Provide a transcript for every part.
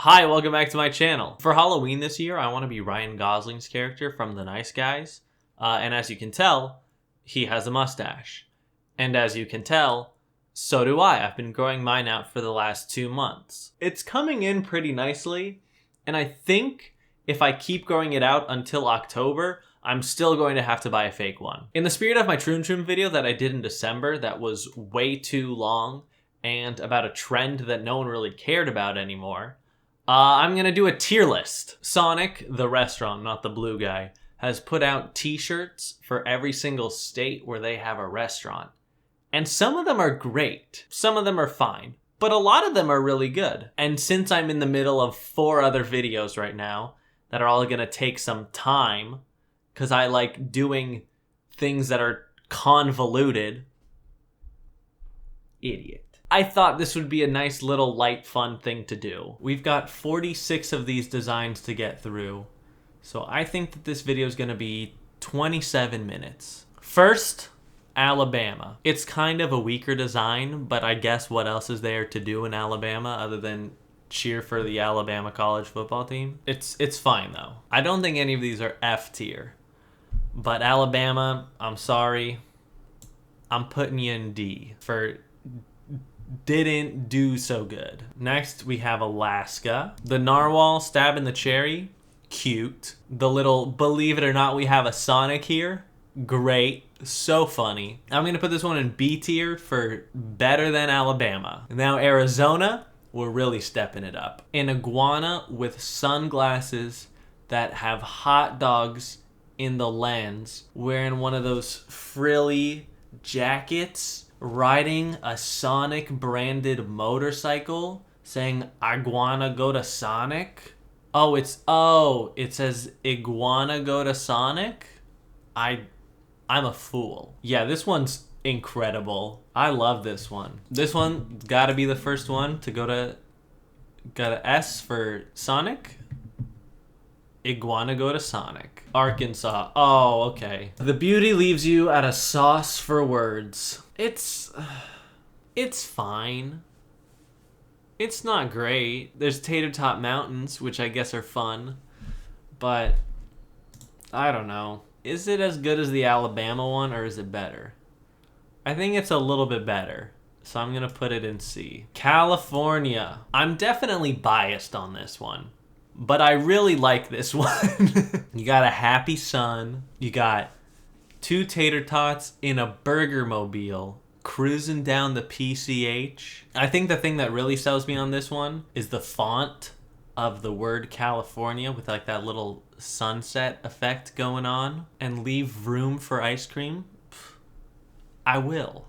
Hi, welcome back to my channel. For Halloween this year, I want to be Ryan Gosling's character from The Nice Guys. And as you can tell, he has a mustache. And as you can tell, so do I. I've been growing mine out for the last 2 months. It's coming in pretty nicely, and I think if I keep growing it out until October, I'm still going to have to buy a fake one. In the spirit of my Troom Troom video that I did in December that was way too long and about a trend that no one really cared about anymore, I'm gonna do a tier list. Sonic, the restaurant, not the blue guy, has put out t-shirts for every single state where they have a restaurant. And some of them are great. Some of them are fine. But a lot of them are really good. And since I'm in the middle of 4 other videos right now that are all gonna take some time, because I like doing things that are convoluted, idiot, I thought this would be a nice little light fun thing to do. We've got 46 of these designs to get through, so I think that this video is going to be 27 minutes. First, Alabama. It's kind of a weaker design, but I guess what else is there to do in Alabama other than cheer for the Alabama college football team? It's fine though. I don't think any of these are F tier, but Alabama, I'm sorry, I'm putting you in D for didn't do so good. Next, we have Alaska. The narwhal stabbing the cherry, cute. The little, believe it or not, we have a Sonic here, great, so funny. I'm gonna put this one in B tier for better than Alabama. Now Arizona, we're really stepping it up. An iguana with sunglasses that have hot dogs in the lens, wearing one of those frilly jackets, riding a Sonic branded motorcycle, saying iguana go to Sonic. It says iguana go to Sonic. I'm a fool. Yeah, this one's incredible. I love this one. This one gotta be the first one to go to S for Sonic. Iguana go to Sonic. Arkansas. Oh, okay. The beauty leaves you at a sauce for words. It's fine. It's not great. There's Tater Tot Mountains, which I guess are fun, but I don't know. Is it as good as the Alabama one, or is it better? I think it's a little bit better, so I'm gonna put it in C. California. I'm definitely biased on this one, but I really like this one. You got a happy sun. You got 2 tater tots in a burger mobile cruising down the PCH. I think the thing that really sells me on this one is the font of the word California with like that little sunset effect going on. And leave room for ice cream. I will.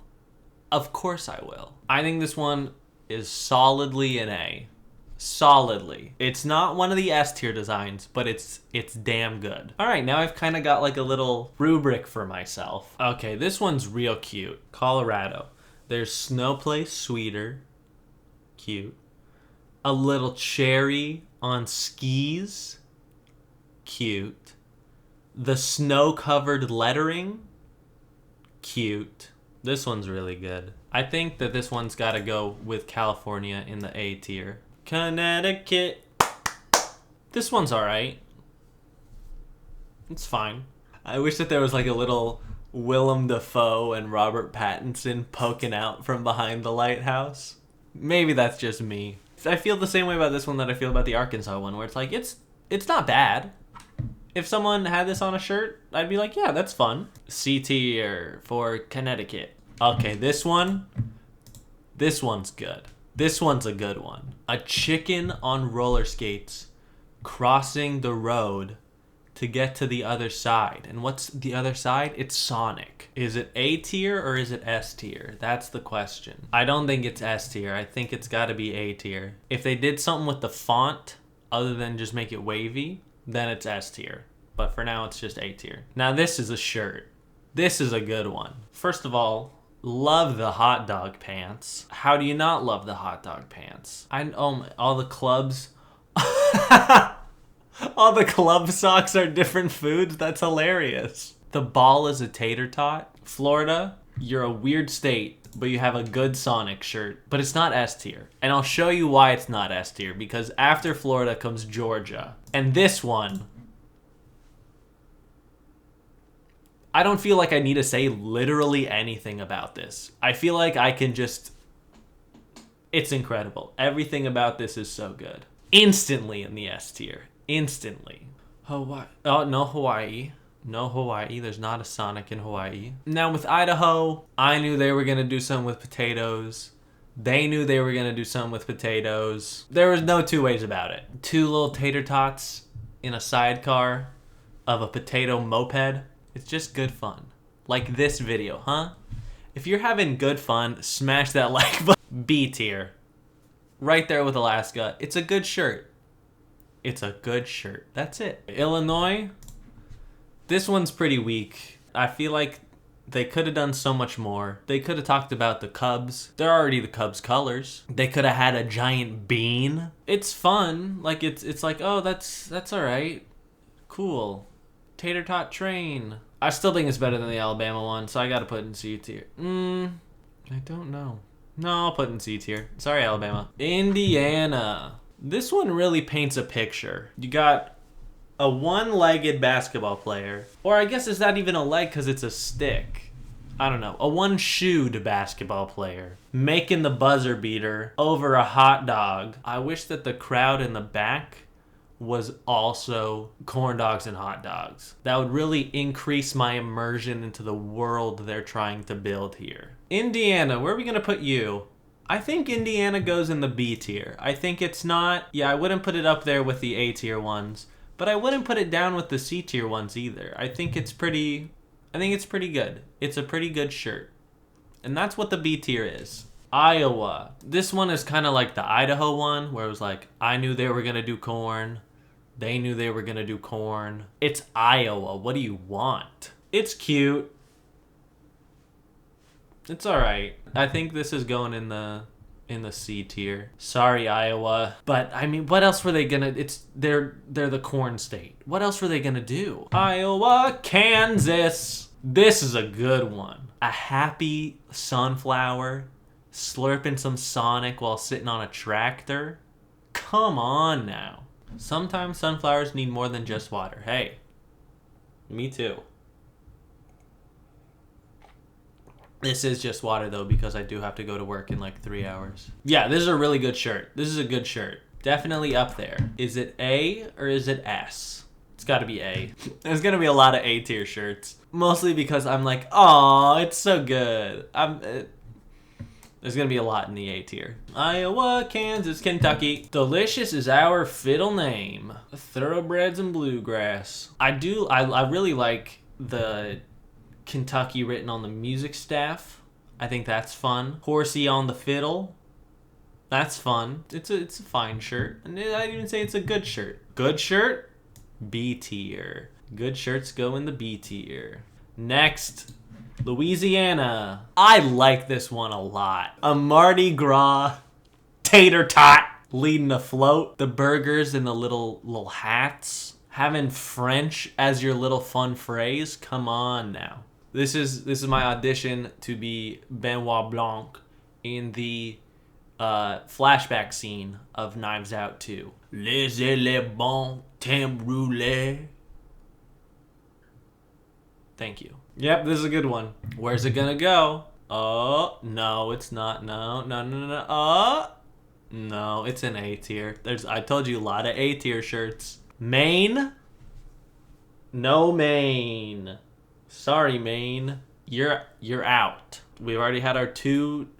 Of course I will. I think this one is solidly an A. Solidly. It's not one of the S tier designs, but it's damn good. All right, now I've kind of got like a little rubric for myself. Okay, this one's real cute. Colorado. There's Snow Place Sweeter. Cute. A little cherry on skis. Cute. The snow-covered lettering. Cute. This one's really good. I think that this one's got to go with California in the A tier. Connecticut. This one's alright. It's fine. I wish that there was like a little Willem Dafoe and Robert Pattinson poking out from behind the lighthouse. Maybe that's just me. I feel the same way about this one that I feel about the Arkansas one, where it's like, it's not bad. If someone had this on a shirt, I'd be like, yeah, that's fun. C tier for Connecticut. Okay, this one's good. This one's a good one. A chicken on roller skates crossing the road to get to the other side. And what's the other side? It's Sonic. Is it A tier or is it S tier? That's the question. I don't think it's S tier. I think it's got to be A tier. If they did something with the font other than just make it wavy, then it's S tier. But for now, it's just A tier. Now this is a shirt. This is a good one. First of all, love the hot dog pants. How do you not love the hot dog pants? All the clubs. All the club socks are different foods. That's hilarious. The ball is a tater tot. Florida, you're a weird state. but you have a good Sonic shirt, but it's not S tier. And I'll show you why it's not S tier, because after Florida comes Georgia. And this one, I don't feel like I need to say literally anything about this. I feel like I can just... It's incredible. Everything about this is so good. Instantly in the S tier. Instantly. Hawaii. Oh, no Hawaii. No Hawaii. There's not a Sonic in Hawaii. Now with Idaho, I knew they were going to do something with potatoes. They knew they were going to do something with potatoes. There was no two ways about it. Two little tater tots in a sidecar of a potato moped. It's just good fun. Like this video, huh? If you're having good fun, smash that like button. B tier. Right there with Alaska. It's a good shirt. It's a good shirt. That's it. Illinois. This one's pretty weak. I feel like they could have done so much more. They could have talked about the Cubs. They're already the Cubs colors. They could have had a giant bean. It's fun. Like it's like, oh, that's all right. Cool. Tater tot train. I still think it's better than the Alabama one, so I gotta put it in C tier. I don't know. No, I'll put it in C tier. Sorry, Alabama. Indiana. This one really paints a picture. You got a one-legged basketball player, or I guess it's not even a leg because it's a stick. I don't know. A one-shoed basketball player making the buzzer beater over a hot dog. I wish that the crowd in the back was also corn dogs and hot dogs. That would really increase my immersion into the world they're trying to build here. Indiana, where are we gonna put you? I think Indiana goes in the B tier. I think it's not, yeah, I wouldn't put it up there with the A tier ones, but I wouldn't put it down with the C tier ones either. I think it's pretty good. It's a pretty good shirt. And that's what the B tier is. Iowa. This one is kind of like the Idaho one, where it was like, I knew they were gonna do corn. They knew they were gonna do corn. It's Iowa. What do you want? It's cute. It's all right. I think this is going in the C tier. Sorry, Iowa. But I mean, what else were they gonna? They're the corn state. What else were they gonna do? Iowa, Kansas. This is a good one. A happy sunflower slurping some Sonic while sitting on a tractor. Come on now. Sometimes sunflowers need more than just water. Hey, me too. This is just water though, because I do have to go to work in like 3 hours. Yeah, this is a really good shirt. This is a good shirt. Definitely up there. Is it A or is it S? It's gotta be A. There's gonna be a lot of A tier shirts. Mostly because I'm like, oh, it's so good. There's gonna be a lot in the A tier. Iowa, Kansas, Kentucky. Delicious is our fiddle name. Thoroughbreds and bluegrass. I really like the Kentucky written on the music staff. I think that's fun. Horsey on the fiddle. That's fun. It's a fine shirt. And I'd even say it's a good shirt. Good shirt? B tier. Good shirts go in the B tier. Next, Louisiana. I like this one a lot. A Mardi Gras tater tot leading a float. The burgers and the little hats. Having French as your little fun phrase. Come on now. This is my audition to be Benoit Blanc in the flashback scene of Knives Out 2. Laissez-les bon temps brûler. Thank you. Yep, this is a good one. Where's it gonna go? Oh, no, it's not. No. Oh, no, it's an A tier. I told you a lot of A tier shirts. Maine? No Maine. Sorry, Maine. You're out. We've already had our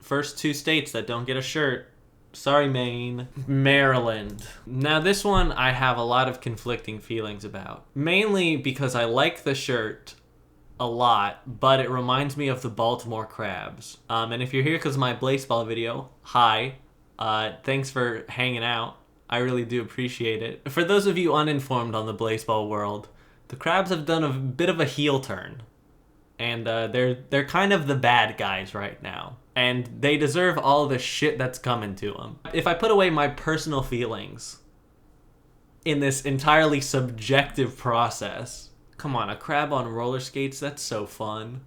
first two states that don't get a shirt. Sorry, Maine. Maryland. Now, this one I have a lot of conflicting feelings about. Mainly because I like the shirt a lot, but it reminds me of the Baltimore Crabs. And if you're here because of my baseball video, hi. Thanks for hanging out. I really do appreciate it. For those of you uninformed on the baseball world, the Crabs have done a bit of a heel turn. And they're kind of the bad guys right now. And they deserve all the shit that's coming to them. If I put away my personal feelings in this entirely subjective process, come on, a crab on roller skates, that's so fun.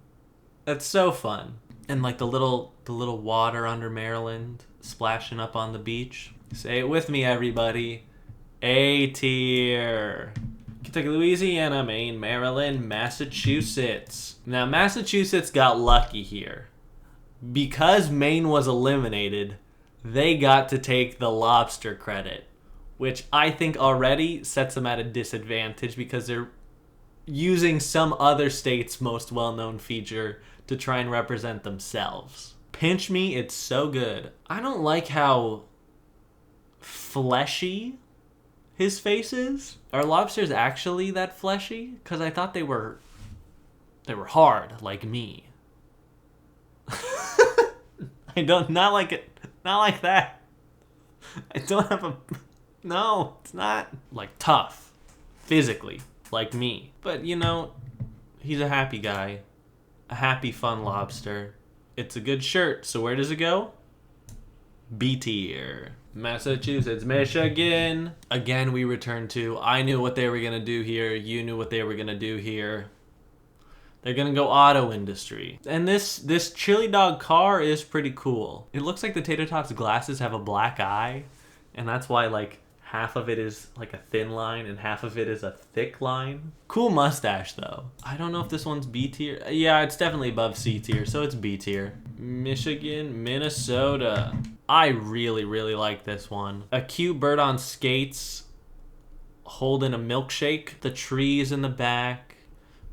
That's so fun. And like the little water under Maryland splashing up on the beach. Say it with me, everybody. A tier. Kentucky, Louisiana, Maine, Maryland, Massachusetts. Now, Massachusetts got lucky here. Because Maine was eliminated, they got to take the lobster credit, which I think already sets them at a disadvantage because they're using some other state's most well-known feature to try and represent themselves. Pinch me, it's so good. I don't like how fleshy his face is. Are lobsters actually that fleshy? Because I thought they were hard, like me. I don't, not like it, not like that. I don't have a, no, it's not. Like tough, physically, like me. But you know, he's a happy guy. A happy, fun lobster. It's a good shirt, so where does it go? B tier. Massachusetts, Michigan. Again, we return to, I knew what they were going to do here. You knew what they were going to do here. They're going to go auto industry. And this chili dog car is pretty cool. It looks like the Tater Tots glasses have a black eye. And that's why, like, half of it is like a thin line and half of it is a thick line. Cool mustache, though. I don't know if this one's B tier. Yeah, it's definitely above C tier, so it's B tier. Michigan, Minnesota. I really, really like this one. A cute bird on skates holding a milkshake. The trees in the back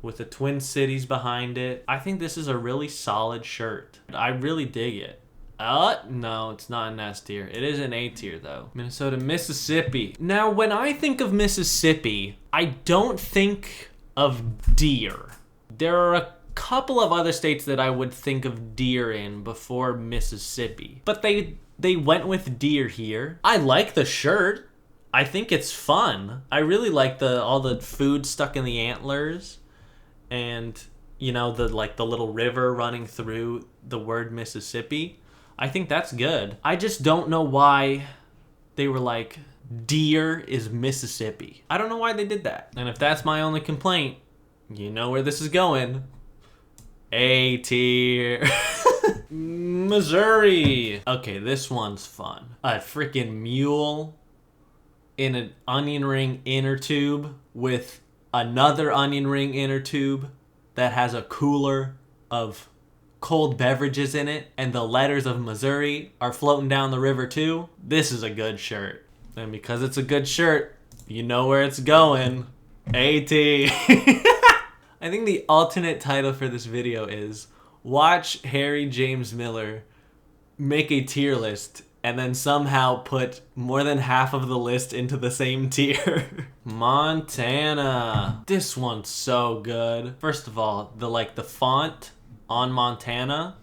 with the Twin Cities behind it. I think this is a really solid shirt. I really dig it. No, it's not an S tier. It is an A tier, though. Minnesota, Mississippi. Now, when I think of Mississippi, I don't think of deer. There are a couple of other states that I would think of deer in before Mississippi. But they went with deer here. I like the shirt. I think it's fun. I really like all the food stuck in the antlers. And, you know, the little river running through the word Mississippi. I think that's good. I just don't know why they were like, deer is Mississippi. I don't know why they did that. And if that's my only complaint, you know where this is going. A tier. Missouri. Okay, this one's fun. A freaking mule in an onion ring inner tube with another onion ring inner tube that has a cooler of cold beverages in it, and the letters of Missouri are floating down the river too. This is a good shirt. And because it's a good shirt, you know where it's going. AT. I think the alternate title for this video is watch Harry James Miller make a tier list and then somehow put more than half of the list into the same tier. Montana. This one's so good. First of all, the font on Montana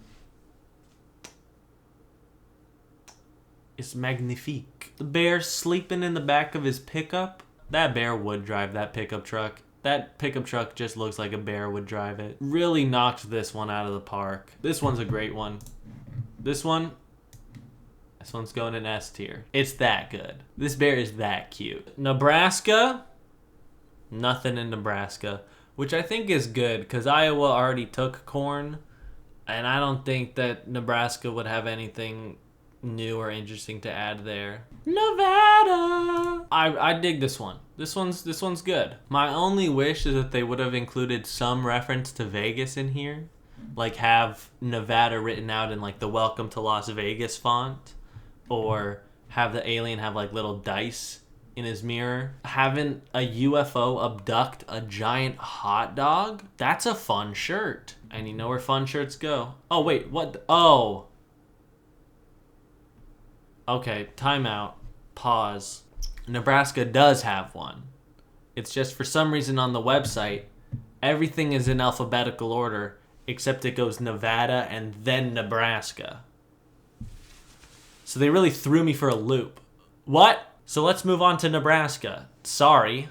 is magnifique. The bear sleeping in the back of his pickup. That bear would drive that pickup truck. That pickup truck just looks like a bear would drive it. Really knocked this one out of the park. This one's a great one. This one's going in S tier. It's that good. This bear is that cute. Nebraska. Nothing in Nebraska. Which I think is good because Iowa already took corn. And I don't think that Nebraska would have anything new or interesting to add there. Nevada. I dig this one. This one's good. My only wish is that they would have included some reference to Vegas in here. Like have Nevada written out in like the Welcome to Las Vegas font. Or have the alien have like little dice in his mirror. Having a UFO abduct a giant hot dog? That's a fun shirt. And you know where fun shirts go. Oh, wait, what? Oh. Okay, timeout. Pause. Nebraska does have one. It's just for some reason on the website, everything is in alphabetical order, except it goes Nevada and then Nebraska. So they really threw me for a loop. What? So let's move on to Nebraska. Sorry,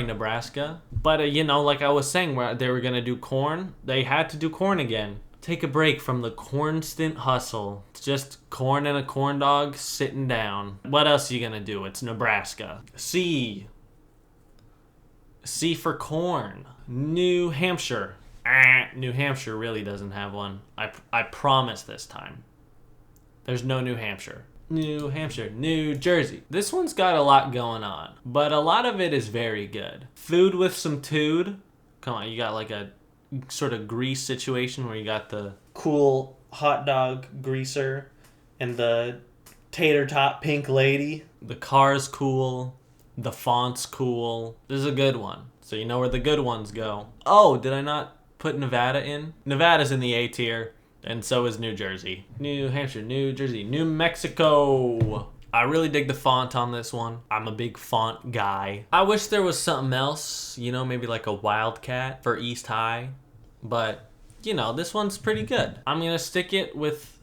Nebraska. But, you know, like I was saying, where they were going to do corn, they had to do corn again. Take a break from the constant hustle. It's just corn and a corn dog sitting down. What else are you going to do? It's Nebraska. C for corn. New Hampshire. New Hampshire really doesn't have one. I promise this time. There's no New Hampshire. New Hampshire, New Jersey. This one's got a lot going on, but a lot of it is very good. Food with some tood. Come on, you got like a sort of grease situation where you got the cool hot dog greaser and the tater tot pink lady. The car's cool. The font's cool. This is a good one. So you know where the good ones go. Oh, did I not put Nevada in? Nevada's in the A tier. And so is New Jersey. New Hampshire, New Jersey, New Mexico. I really dig the font on this one. I'm a big font guy. I wish there was something else, you know, maybe like a Wildcat for East High. But, you know, this one's pretty good. I'm going to stick it with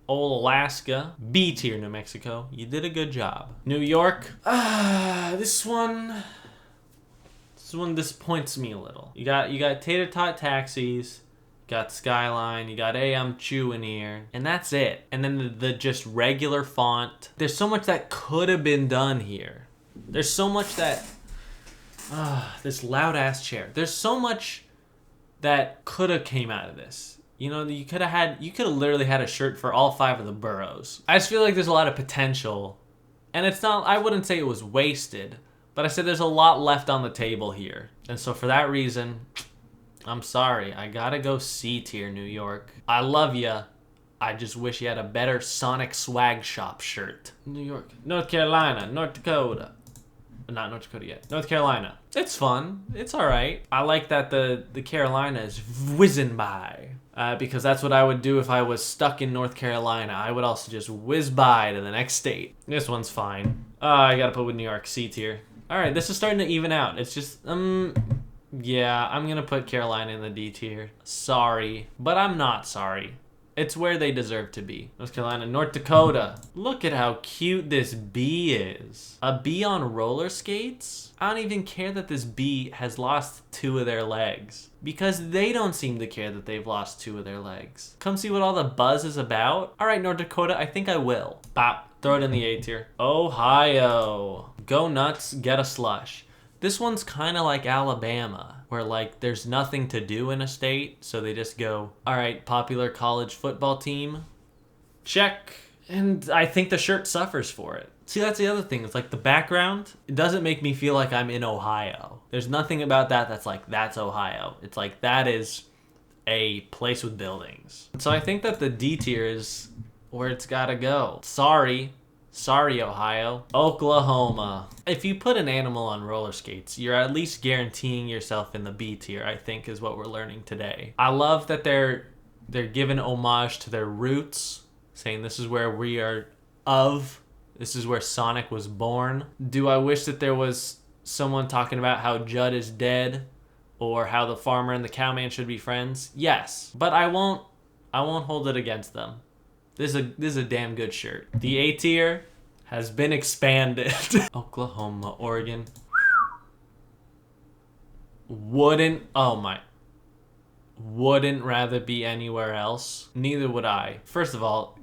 old Alaska. B tier, New Mexico. You did a good job. New York. This one disappoints me a little. You got tater tot taxis. Got Skyline, you got I'm chewing here, and that's it. And then the just regular font. There's so much that could have been done here. There's so much that this loud ass chair. There's so much that could have came out of this. You know, you could have literally had a shirt for all 5 of the boroughs. I just feel like there's a lot of potential, and it's not. I wouldn't say it was wasted, but I said there's a lot left on the table here, and so for that reason, I'm sorry, I gotta go C tier, New York. I love ya. I just wish you had a better Sonic Swag Shop shirt. New York. North Carolina. North Dakota. Not North Dakota yet. North Carolina. It's fun. It's alright. I like that the Carolina is whizzing by. Because that's what I would do if I was stuck in North Carolina. I would also just whiz by to the next state. This one's fine. I gotta put with New York, C tier. Alright, this is starting to even out. It's just, yeah, I'm going to put Carolina in the D tier. Sorry, but I'm not sorry. It's where they deserve to be. North Carolina, North Dakota. Look at how cute this bee is. A bee on roller skates? I don't even care that this bee has lost 2 of their legs. Because they don't seem to care that they've lost 2 of their legs. Come see what all the buzz is about? All right, North Dakota, I think I will. Bop, throw it in the A tier. Ohio. Go nuts, get a slush. This one's kind of like Alabama, where like there's nothing to do in a state, so they just go, all right, popular college football team, check. And I think the shirt suffers for it. See, that's the other thing. It's like the background, it doesn't make me feel like I'm in Ohio. There's nothing about that that's like, that's Ohio. It's like, that is a place with buildings. So I think that the D tier is where it's gotta go. Sorry, Ohio. Oklahoma. If you put an animal on roller skates, you're at least guaranteeing yourself in the B tier, I think, is what we're learning today. I love that they're giving homage to their roots, saying this is where we are this is where Sonic was born. Do I wish that there was someone talking about how Judd is dead or how the farmer and the cowman should be friends? Yes, but I won't hold it against them. This is a damn good shirt. The A tier has been expanded. Oklahoma, Oregon. Wouldn't rather be anywhere else. Neither would I. First of all,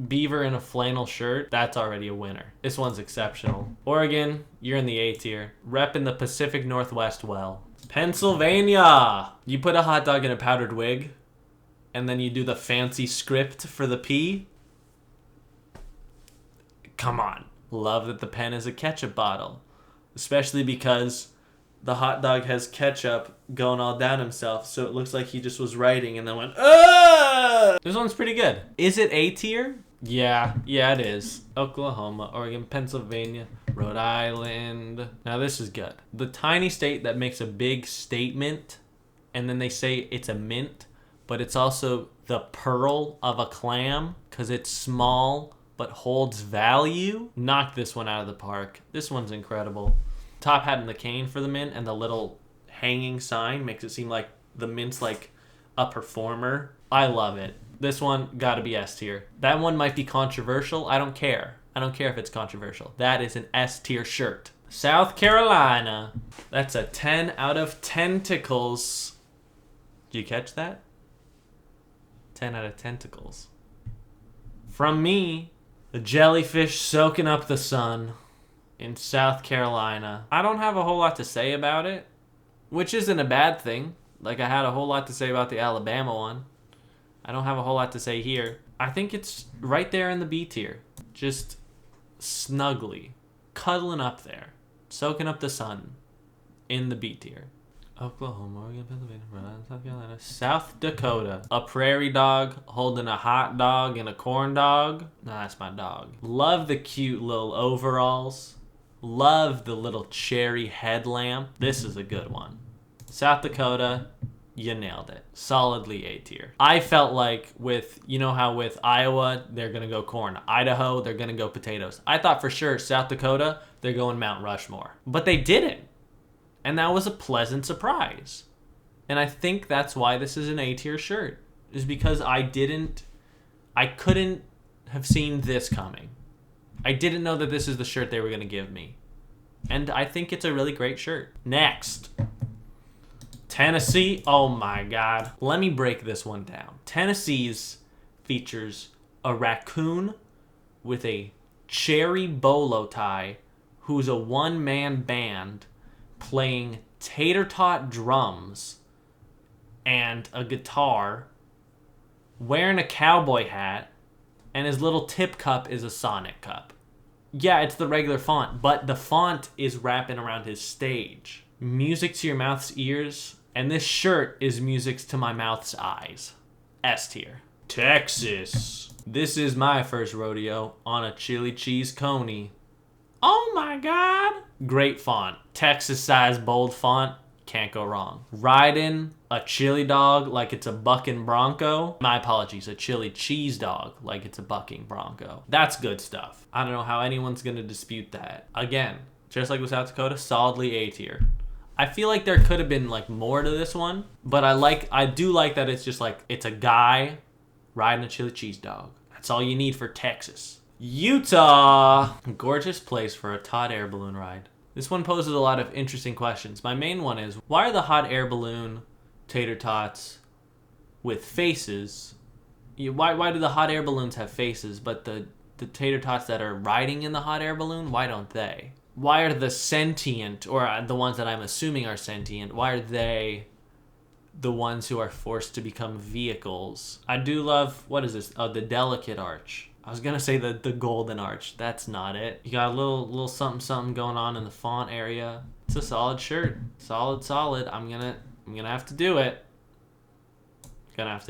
beaver in a flannel shirt, that's already a winner. This one's exceptional. Oregon, you're in the A tier. Repping the Pacific Northwest well. Pennsylvania. You put a hot dog in a powdered wig, and then you do the fancy script for the P. Come on. Love that the pen is a ketchup bottle. Especially because the hot dog has ketchup going all down himself, so it looks like he just was writing and then went, ah! This one's pretty good. Is it A tier? Yeah, it is. Oklahoma, Oregon, Pennsylvania, Rhode Island. Now this is good. The tiny state that makes a big statement, and then they say it's a mint, but it's also the pearl of a clam because it's small but holds value. Knock this one out of the park. This one's incredible. Top hat and the cane for the mint, and the little hanging sign makes it seem like the mint's like a performer. I love it. This one gotta be S tier. That one might be controversial. I don't care. I don't care if it's controversial. That is an S tier shirt. South Carolina. That's a 10 out of tentacles. Did you catch that? 10 out of tentacles. From me, the jellyfish soaking up the sun in South Carolina. I don't have a whole lot to say about it, which isn't a bad thing. Like I had a whole lot to say about the Alabama one. I don't have a whole lot to say here. I think it's right there in the B tier. Just snugly, cuddling up there, soaking up the sun in the B tier. Oklahoma, Oregon, Pennsylvania, Rhode Island, South Carolina, South Dakota. A prairie dog holding a hot dog and a corn dog. Nah, that's my dog. Love the cute little overalls. Love the little cherry headlamp. This is a good one. South Dakota, you nailed it. Solidly A tier. I felt like with, you know how with Iowa, they're going to go corn. Idaho, they're going to go potatoes. I thought for sure South Dakota, they're going Mount Rushmore. But they didn't. And that was a pleasant surprise. And I think that's why this is an A tier shirt. Is because I couldn't have seen this coming. I didn't know that this is the shirt they were going to give me. And I think it's a really great shirt. Next. Tennessee. Oh my God. Let me break this one down. Tennessee's features a raccoon with a cherry bolo tie who's a one-man band playing tater tot drums and a guitar, wearing a cowboy hat, and his little tip cup is a Sonic cup. Yeah, it's the regular font, but the font is wrapping around his stage. Music to your mouth's ears, and this shirt is music to my mouth's eyes. S tier. Texas. This is my first rodeo on a chili cheese coney. Oh my God. Great font. Texas size bold font. Can't go wrong. Riding a chili dog like it's a bucking bronco. My apologies, a chili cheese dog like it's a bucking bronco. That's good stuff. I don't know how anyone's gonna dispute that. Again, just like with South Dakota, solidly A tier. I feel like there could have been like more to this one, but I do like that it's just like, it's a guy riding a chili cheese dog. That's all you need for Texas. Utah. Gorgeous place for a hot air balloon ride. This one poses a lot of interesting questions. My main one is, why are the hot air balloon tater tots with faces? Why do the hot air balloons have faces, but the tater tots that are riding in the hot air balloon, why don't they? Why are the sentient, or the ones that I'm assuming are sentient, why are they the ones who are forced to become vehicles? I do love, what is this? Oh, the delicate arch. I was gonna say the golden arch. That's not it. You got a little something going on in the font area. It's a solid shirt. Solid. I'm gonna have to do it. God,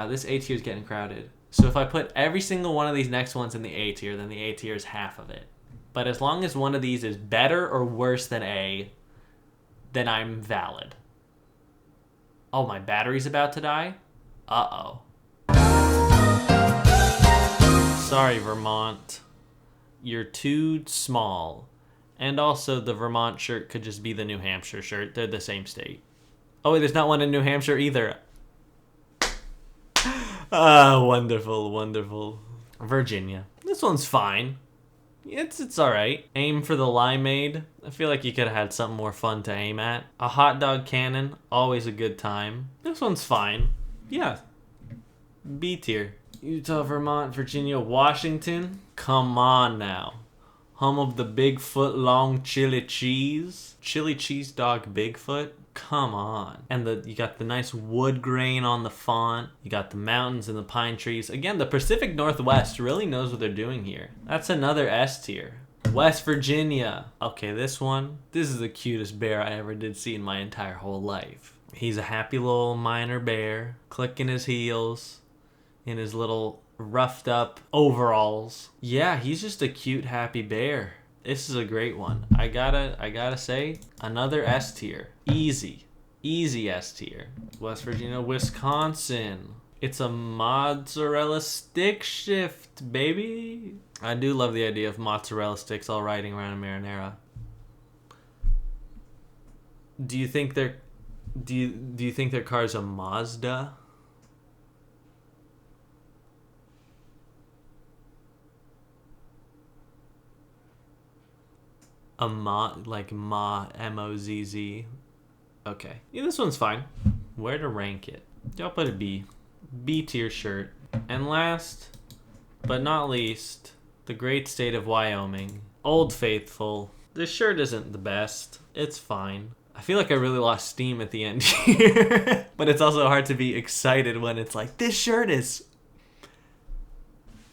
this A tier is getting crowded. So if I put every single one of these next ones in the A tier, then the A tier is half of it. But as long as one of these is better or worse than A, then I'm valid. Oh, my battery's about to die? Uh-oh. Sorry, Vermont. You're too small. And also, the Vermont shirt could just be the New Hampshire shirt. They're the same state. Oh, wait, there's not one in New Hampshire either. Ah, wonderful. Virginia. This one's fine. It's alright. Aim for the limeade. I feel like you could have had something more fun to aim at. A hot dog cannon. Always a good time. This one's fine. Yeah. B tier. Utah, Vermont, Virginia, Washington. Come on now. Home of the Bigfoot long chili cheese. Chili cheese dog Bigfoot. Come on. And you got the nice wood grain on the font. You got the mountains and the pine trees. Again, the Pacific Northwest really knows what they're doing here. That's another S tier. West Virginia. Okay, this is the cutest bear I ever did see in my entire whole life. He's a happy little minor bear, clicking his heels in his little roughed up overalls. Yeah, he's just a cute, happy bear. This is a great one. I gotta say, another S tier. Easy S tier. West Virginia, Wisconsin. It's a mozzarella stick shift, baby. I do love the idea of mozzarella sticks all riding around a marinara. Do you think their car's a Mazda? M-O-Z-Z. Okay. Yeah, this one's fine. Where to rank it? I'll put a B. B tier shirt. And last, but not least, the great state of Wyoming. Old Faithful. This shirt isn't the best. It's fine. I feel like I really lost steam at the end here. But it's also hard to be excited when it's like, this shirt is...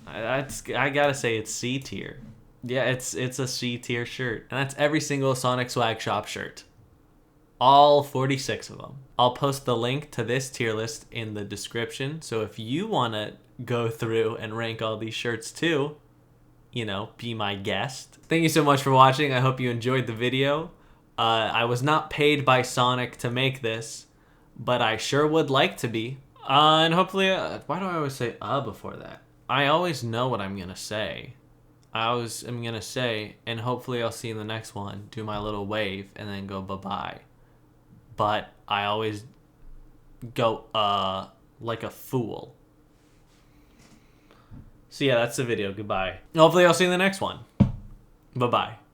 I gotta say it's C tier. Yeah, it's a C tier shirt. And that's every single Sonic Swag Shop shirt. All 46 of them. I'll post the link to this tier list in the description. So if you want to go through and rank all these shirts too, you know, be my guest. Thank you so much for watching. I hope you enjoyed the video. I was not paid by Sonic to make this, but I sure would like to be. And hopefully, why do I always say before that? I always know what I'm going to say. I always am going to say, and hopefully I'll see you in the next one, do my little wave, and then go bye-bye. But I always go, like a fool. So yeah, that's the video. Goodbye. Hopefully I'll see you in the next one. Bye-bye.